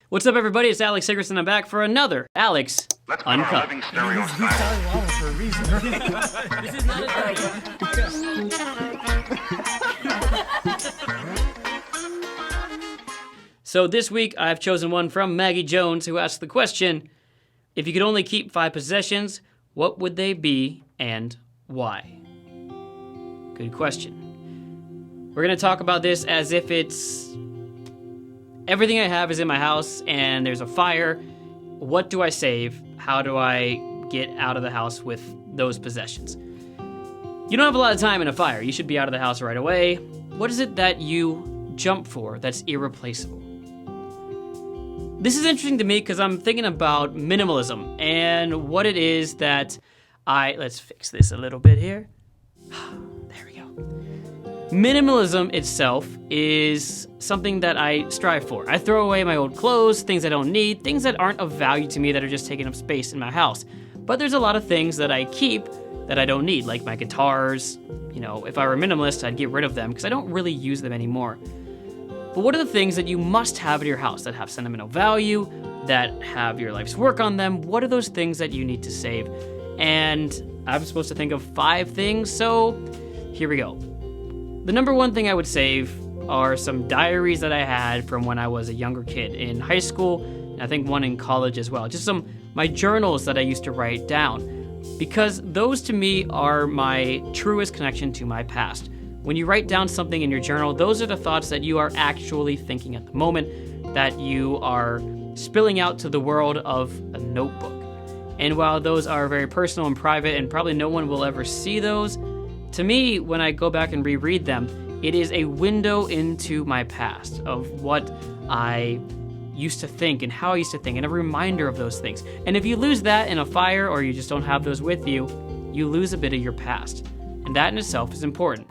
What's up, everybody? It's Alex Sigrist, and I'm back for another Alex Let's put our Uncut. living stereotype. For a reason. This is not So this week, I've chosen one from Maggie Jones, who asked the question, if you could only keep 5 possessions, what would they be and why? Good question. We're going to talk about this as if it's everything I have is in my house and there's a fire. What do I save? How do I get out of the house with those possessions? You don't have a lot of time in a fire. You should be out of the house right away. What is it that you jump for that's irreplaceable? This is interesting to me because I'm thinking about minimalism and what it is that let's fix this a little bit here. There we go. Minimalism itself is something that I strive for. I throw away my old clothes, things I don't need, things that aren't of value to me that are just taking up space in my house. But there's a lot of things that I keep that I don't need, like my guitars. You know, if I were a minimalist, I'd get rid of them because I don't really use them anymore. But what are the things that you must have in your house that have sentimental value, that have your life's work on them? What are those things that you need to save? And I'm supposed to think of 5 things, so here we go. The number one thing I would save are some diaries that I had from when I was a younger kid in high school, and I think one in college as well. Just my journals that I used to write down, because those to me are my truest connection to my past. When you write down something in your journal, those are the thoughts that you are actually thinking at the moment, that you are spilling out to the world of a notebook. And while those are very personal and private, and probably no one will ever see those, to me, when I go back and reread them, it is a window into my past of what I used to think and how I used to think, and a reminder of those things. And if you lose that in a fire, or you just don't have those with you, you lose a bit of your past. And that in itself is important.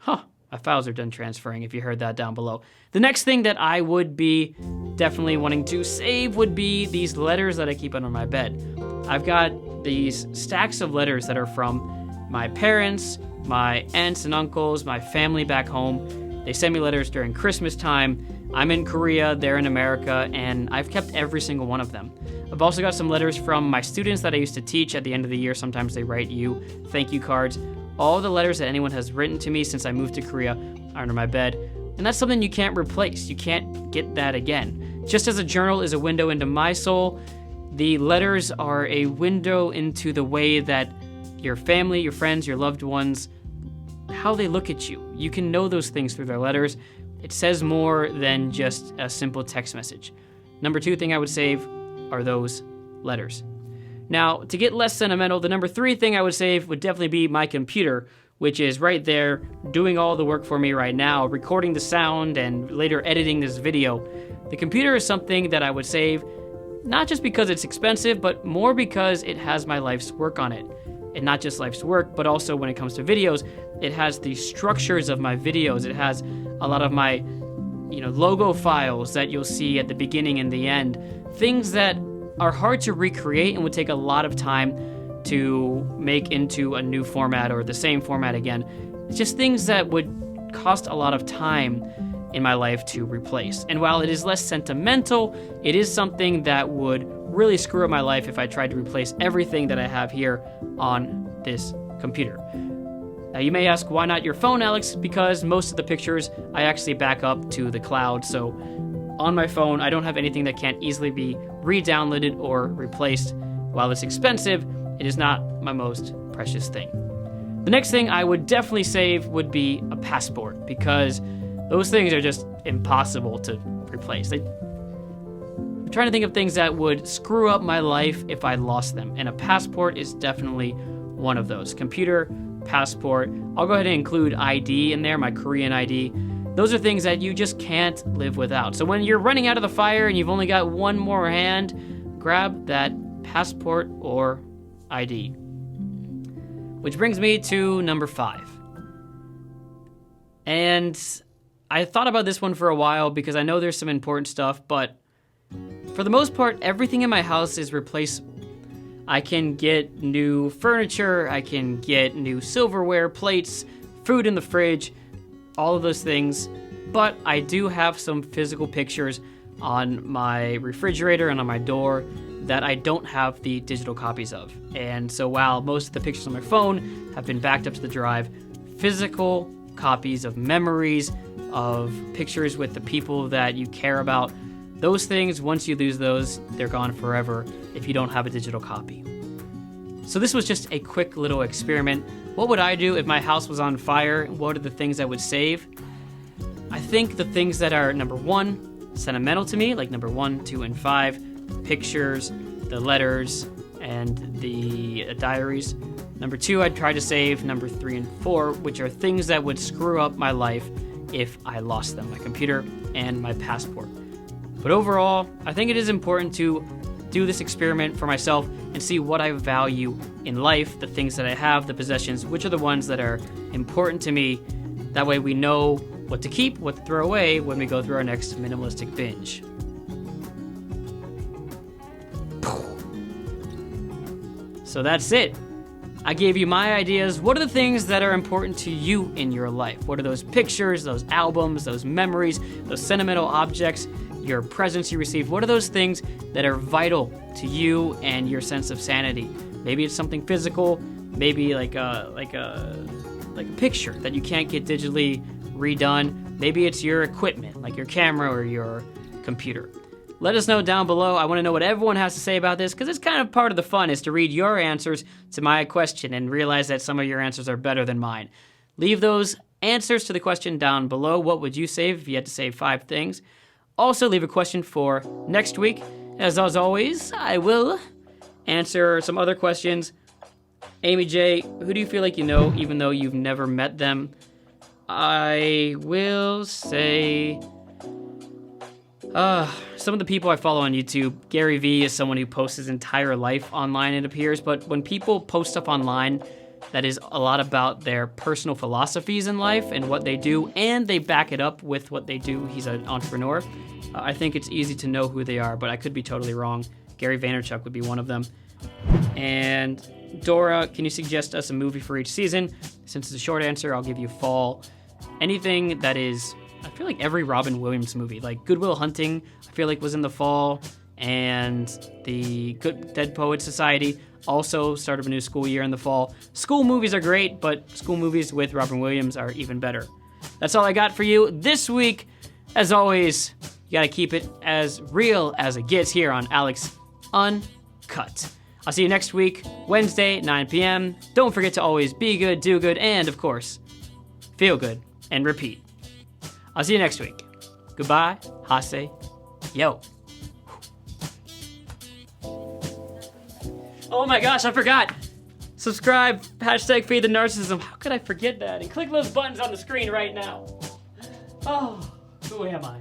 My files are done transferring, if you heard that down below. The next thing that I would be definitely wanting to save would be these letters that I keep under my bed. I've got these stacks of letters that are from my parents, my aunts and uncles, my family back home. They send me letters during Christmas time. I'm in Korea, they're in America, and I've kept every single one of them. I've also got some letters from my students that I used to teach at the end of the year. Sometimes they write you thank you cards. All the letters that anyone has written to me since I moved to Korea are under my bed. And that's something you can't replace. You can't get that again. Just as a journal is a window into my soul, the letters are a window into the way that your family, your friends, your loved ones, how they look at you. You can know those things through their letters. It says more than just a simple text message. Number 2 thing I would save are those letters. Now, to get less sentimental, the number 3 thing I would save would definitely be my computer, which is right there doing all the work for me right now, recording the sound and later editing this video. The computer is something that I would save, not just because it's expensive, but more because it has my life's work on it. And not just life's work, but also when it comes to videos, it has the structures of my videos. It has a lot of my, logo files that you'll see at the beginning and the end. Things that are hard to recreate and would take a lot of time to make into a new format or the same format again. It's just things that would cost a lot of time in my life to replace. And while it is less sentimental, it is something that would really screw up my life if I tried to replace everything that I have here on this computer. Now you may ask, why not your phone, Alex? Because most of the pictures I actually back up to the cloud. So on my phone, I don't have anything that can't easily be re-downloaded or replaced. While it's expensive, it is not my most precious thing. The next thing I would definitely save would be a passport, because those things are just impossible to replace. I'm trying to think of things that would screw up my life if I lost them, and a passport is definitely one of those. Computer, passport, I'll go ahead and include ID in there, my Korean ID. Those are things that you just can't live without. So when you're running out of the fire and you've only got one more hand, grab that passport or ID. Which brings me to number 5. And I thought about this one for a while because I know there's some important stuff, but for the most part, everything in my house is replaceable. I can get new furniture, I can get new silverware, plates, food in the fridge, all of those things, but I do have some physical pictures on my refrigerator and on my door that I don't have the digital copies of. And so while most of the pictures on my phone have been backed up to the drive, physical copies of memories, of pictures with the people that you care about, those things, once you lose those, they're gone forever if you don't have a digital copy. So this was just a quick little experiment. What would I do if my house was on fire? What are the things I would save? I think the things that are, number one, sentimental to me, like number 1, 2, and 5, pictures, the letters, and the diaries. Number 2, I'd try to save number 3 and 4, which are things that would screw up my life if I lost them, my computer and my passport. But overall, I think it is important to do this experiment for myself and see what I value in life, the things that I have, the possessions, which are the ones that are important to me. That way we know what to keep, what to throw away when we go through our next minimalistic binge. So that's it. I gave you my ideas. What are the things that are important to you in your life? What are those pictures, those albums, those memories, those sentimental objects, your presents you received? What are those things that are vital to you and your sense of sanity? Maybe it's something physical, maybe like a picture that you can't get digitally redone. Maybe it's your equipment, like your camera or your computer. Let us know down below. I want to know what everyone has to say about this, because it's kind of part of the fun is to read your answers to my question and realize that some of your answers are better than mine. Leave those answers to the question down below. What would you save if you had to save 5 things? Also, leave a question for next week. As always, I will answer some other questions. Amy J, who do you feel like you know, even though you've never met them? I will say... some of the people I follow on YouTube. Gary Vee is someone who posts his entire life online, it appears, but when people post stuff online that is a lot about their personal philosophies in life and what they do, and they back it up with what they do, he's an entrepreneur, I think it's easy to know who they are, but I could be totally wrong. Gary Vaynerchuk would be one of them. And Dora, can you suggest us a movie for each season? Since it's a short answer, I'll give you fall. Anything that is... I feel like every Robin Williams movie, like Good Will Hunting, I feel like was in the fall, and the Good Dead Poets Society also started a new school year in the fall. School movies are great, but school movies with Robin Williams are even better. That's all I got for you this week. As always, you gotta keep it as real as it gets here on Alex Uncut. I'll see you next week, Wednesday, 9 p.m. Don't forget to always be good, do good, and of course, feel good, and repeat. I'll see you next week. Goodbye. Hase. Yo. Oh my gosh, I forgot. Subscribe. Hashtag feed the narcissism. How could I forget that? And click those buttons on the screen right now. Oh, who am I?